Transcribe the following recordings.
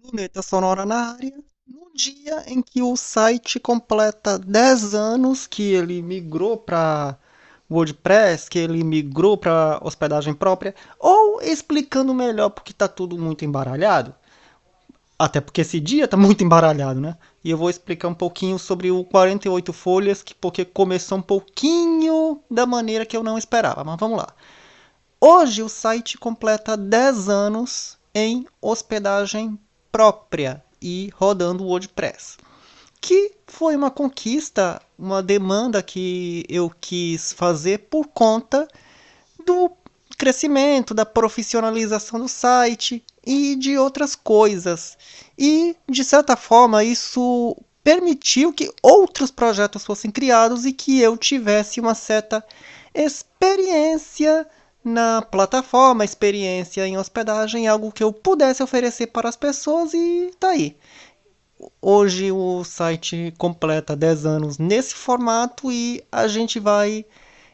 Luneta Sonora na área. No dia em que o site completa 10 anos que ele migrou para WordPress, que ele migrou para hospedagem própria, ou explicando melhor porque está tudo muito embaralhado, até porque esse dia está muito embaralhado, né? E eu vou explicar um pouquinho sobre o 48 folhas, porque começou um pouquinho da maneira que eu não esperava, mas vamos lá. Hoje o site completa 10 anos em hospedagem própria e rodando o WordPress, que foi uma conquista, uma demanda que eu quis fazer por conta do crescimento, da profissionalização do site e de outras coisas. E, de certa forma, isso permitiu que outros projetos fossem criados e que eu tivesse uma certa experiência na plataforma, experiência em hospedagem, algo que eu pudesse oferecer para as pessoas e tá aí. Hoje o site completa 10 anos nesse formato e a gente vai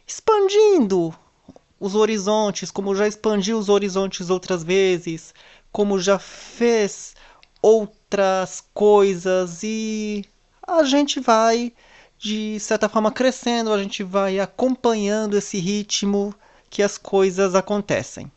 expandindo os horizontes, como já expandiu os horizontes outras vezes, como já fez outras coisas e a gente vai de certa forma crescendo, a gente vai acompanhando esse ritmo que as coisas acontecem.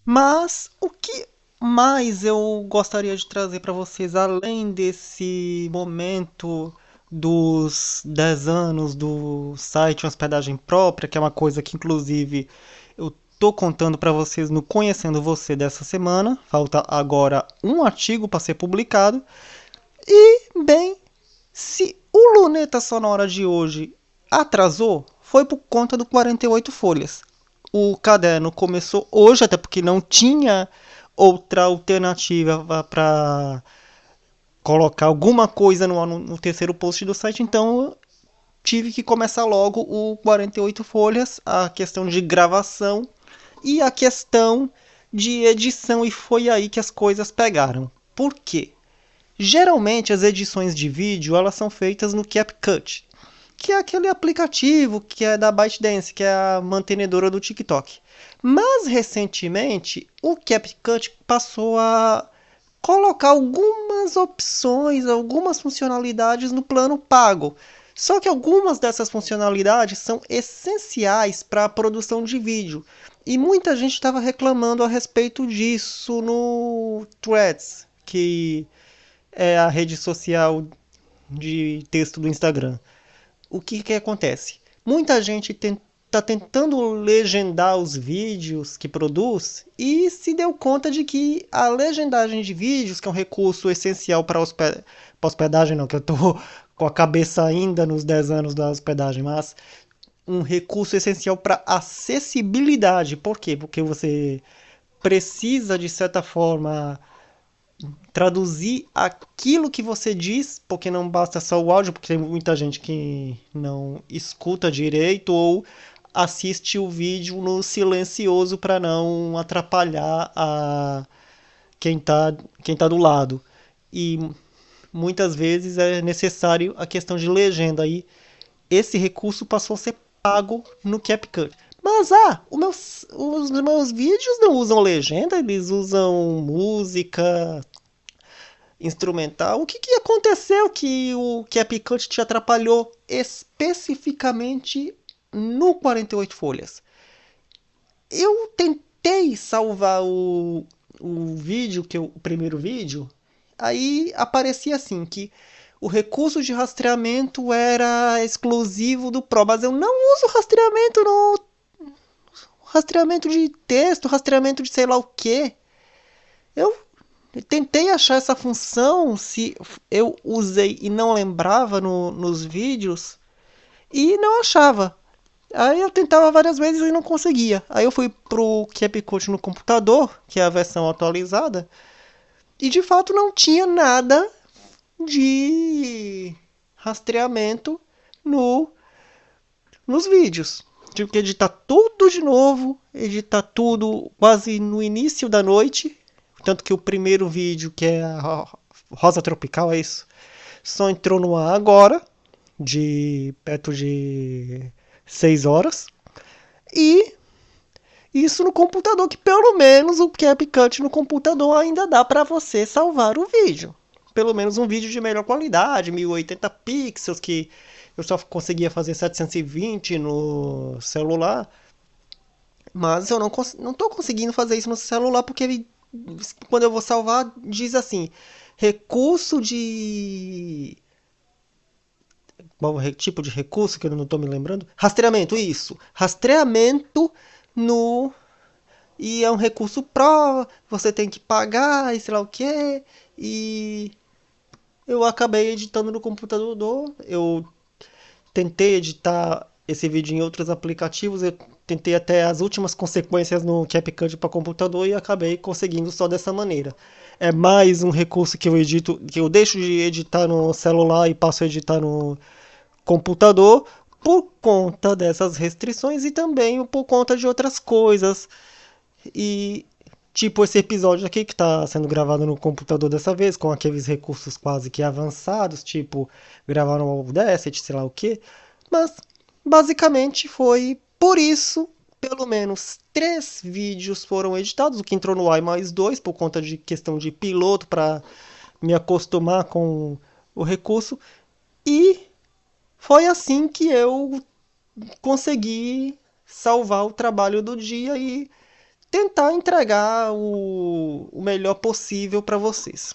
Mas o que mais eu gostaria de trazer para vocês, além desse momento dos 10 anos do site Hospedagem Própria, que é uma coisa que inclusive eu tô contando para vocês no Conhecendo Você dessa semana. Falta agora um artigo para ser publicado. E, bem, se o Luneta Sonora de hoje atrasou, foi por conta do 48 folhas. O caderno começou hoje, até porque não tinha outra alternativa para colocar alguma coisa no terceiro post do site, então tive que começar logo o 48 folhas, a questão de gravação e a questão de edição, e foi aí que as coisas pegaram. Por quê? Geralmente as edições de vídeo elas são feitas no CapCut, que é aquele aplicativo que é da ByteDance, que é a mantenedora do TikTok. Mas recentemente o CapCut passou a colocar algumas opções, algumas funcionalidades no plano pago. Só que algumas dessas funcionalidades são essenciais para a produção de vídeo. E muita gente estava reclamando a respeito disso no Threads, que é a rede social de texto do Instagram. O que acontece? Muita gente está tentando legendar os vídeos que produz e se deu conta de que a legendagem de vídeos, que é um recurso essencial para hospedagem, não, que eu estou com a cabeça ainda nos 10 anos da hospedagem, mas um recurso essencial para acessibilidade. Por quê? Porque você precisa, de certa forma, traduzir aquilo que você diz, porque não basta só o áudio, porque tem muita gente que não escuta direito ou assiste o vídeo no silencioso para não atrapalhar quem tá do lado. E muitas vezes é necessário a questão de legenda. Aí esse recurso passou a ser pago no CapCut. Mas os meus vídeos não usam legenda, eles usam música, instrumental. O que aconteceu que o CapCut te atrapalhou especificamente no 48 folhas? Eu tentei salvar o vídeo, o primeiro vídeo, aí aparecia assim que o recurso de rastreamento era exclusivo do Pro, mas eu não uso rastreamento no rastreamento de texto, rastreamento de sei lá o que. Eu tentei achar essa função, se eu usei e não lembrava nos vídeos, e não achava. Aí eu tentava várias vezes e não conseguia. Aí eu fui pro CapCut no computador, que é a versão atualizada, e de fato não tinha nada de rastreamento no, nos vídeos. Tive que editar tudo de novo, editar tudo quase no início da noite. Tanto que o primeiro vídeo, que é a Rosa Tropical, é isso, só entrou no ar agora, de perto de 6 horas. E Isso no computador, que pelo menos o CapCut no computador ainda dá para você salvar o vídeo. Pelo menos um vídeo de melhor qualidade, 1080 pixels, que eu só conseguia fazer 720 no celular. Mas eu não tô conseguindo fazer isso no celular porque quando eu vou salvar, diz assim: recurso de. Qual tipo de recurso que eu não estou me lembrando? Rastreamento, isso. Rastreamento no. E é um recurso pró, você tem que pagar e sei lá o que. E eu acabei editando no computador. Eu tentei editar esse vídeo em outros aplicativos. Eu tentei até as últimas consequências no CapCut para computador e acabei conseguindo só dessa maneira. É mais um recurso que eu edito, que eu deixo de editar no celular e passo a editar no computador por conta dessas restrições e também por conta de outras coisas. E tipo esse episódio aqui que está sendo gravado no computador dessa vez, com aqueles recursos quase que avançados, tipo gravar no Audacity, sei lá o que. Mas basicamente foi por isso, pelo menos 3 vídeos foram editados, o que entrou no i mais 2 por conta de questão de piloto para me acostumar com o recurso. E foi assim que eu consegui salvar o trabalho do dia e tentar entregar o melhor possível para vocês.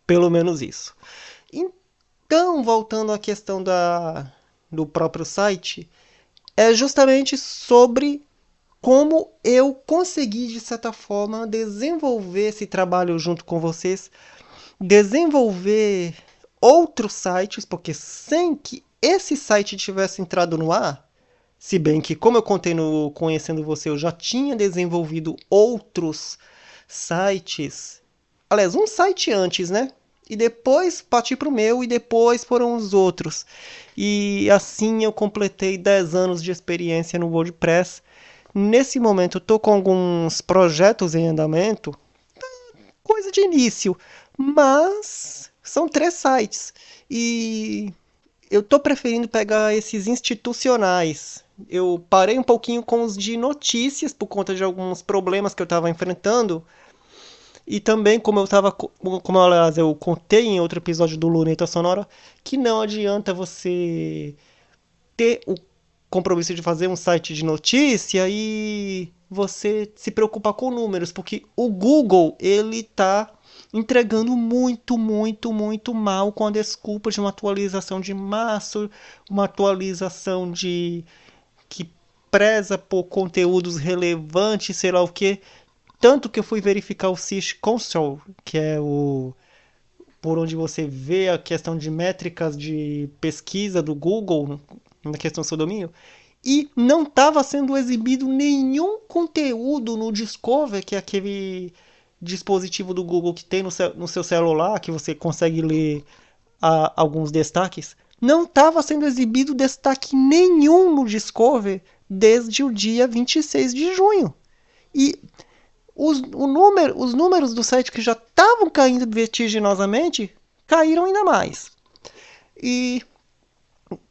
Pelo menos isso. Então, voltando à questão do próprio site, é justamente sobre como eu consegui, de certa forma, desenvolver esse trabalho junto com vocês, desenvolver outros sites, porque sem que esse site tivesse entrado no ar, se bem que, como eu contei no Conhecendo Você, eu já tinha desenvolvido outros sites. Aliás, um site antes, né? E depois parti para o meu e depois foram os outros. E assim eu completei 10 anos de experiência no WordPress. Nesse momento eu estou com alguns projetos em andamento, coisa de início, mas são 3 sites. E eu tô preferindo pegar esses institucionais. Eu parei um pouquinho com os de notícias por conta de alguns problemas que eu estava enfrentando. E também, como aliás eu contei em outro episódio do Luneta Sonora, que não adianta você ter o compromisso de fazer um site de notícia e você se preocupar com números, porque o Google, ele tá entregando muito, muito, muito mal com a desculpa de uma atualização de março, uma atualização de que preza por conteúdos relevantes, sei lá o que. Tanto que eu fui verificar o Search Console, que é o por onde você vê a questão de métricas de pesquisa do Google na questão do seu domínio, e não estava sendo exibido nenhum conteúdo no Discover, que é aquele dispositivo do Google que tem no seu celular, que você consegue ler alguns destaques. Não estava sendo exibido destaque nenhum no Discover desde o dia 26 de junho. E os números do site que já estavam caindo vertiginosamente caíram ainda mais. E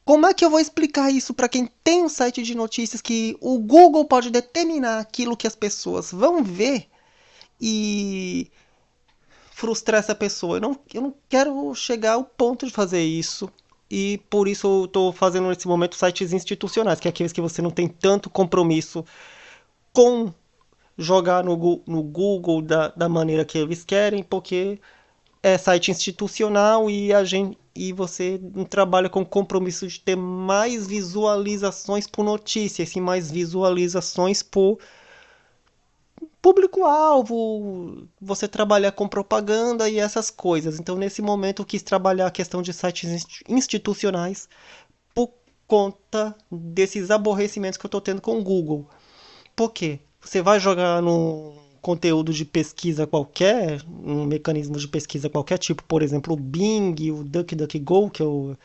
como é que eu vou explicar isso para quem tem um site de notícias que o Google pode determinar aquilo que as pessoas vão ver e frustrar essa pessoa? Eu não quero chegar ao ponto de fazer isso. E por isso eu estou fazendo nesse momento sites institucionais, que é aqueles que você não tem tanto compromisso com jogar no Google da maneira que eles querem, porque é site institucional e você não trabalha com compromisso de ter mais visualizações por notícia, e sim mais visualizações por público-alvo, você trabalhar com propaganda e essas coisas. Então, nesse momento, eu quis trabalhar a questão de sites institucionais por conta desses aborrecimentos que eu estou tendo com o Google. Por quê? Você vai jogar num conteúdo de pesquisa qualquer, um mecanismo de pesquisa qualquer, tipo, por exemplo, o Bing, o DuckDuckGo, que eu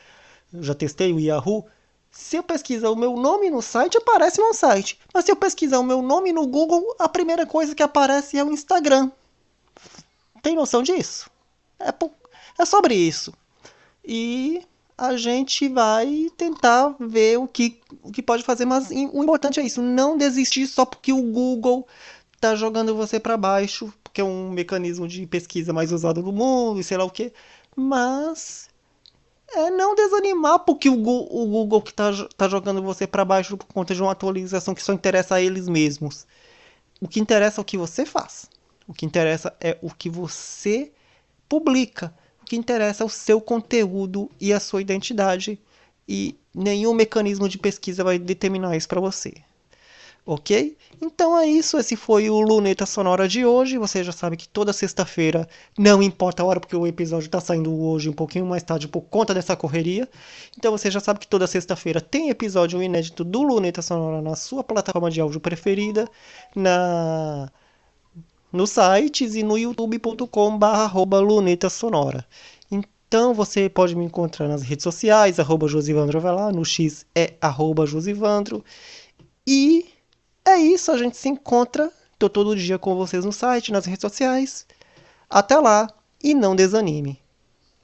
já testei, o Yahoo. Se eu pesquisar o meu nome no site, aparece no site. Mas se eu pesquisar o meu nome no Google, a primeira coisa que aparece é o Instagram. Tem noção disso? É, é sobre isso. E a gente vai tentar ver o que pode fazer, mas o importante é isso, não desistir só porque o Google tá jogando você para baixo, porque é um mecanismo de pesquisa mais usado no mundo e sei lá o que. Mas não desanimar porque o Google que tá jogando você para baixo por conta de uma atualização que só interessa a eles mesmos. O que interessa é o que você faz. O que interessa é o que você publica. O que interessa é o seu conteúdo e a sua identidade. E nenhum mecanismo de pesquisa vai determinar isso para você. Ok? Então é isso. Esse foi o Luneta Sonora de hoje. Você já sabe que toda sexta-feira, não importa a hora, porque o episódio está saindo hoje um pouquinho mais tarde por conta dessa correria. Então você já sabe que toda sexta-feira tem episódio inédito do Luneta Sonora na sua plataforma de áudio preferida, na nos sites e no youtube.com/luneta sonora. Então você pode me encontrar nas redes sociais, @Josivandro vai lá, no X é @Josivandro. E é isso, a gente se encontra. Tô todo dia com vocês no site, nas redes sociais. Até lá e não desanime.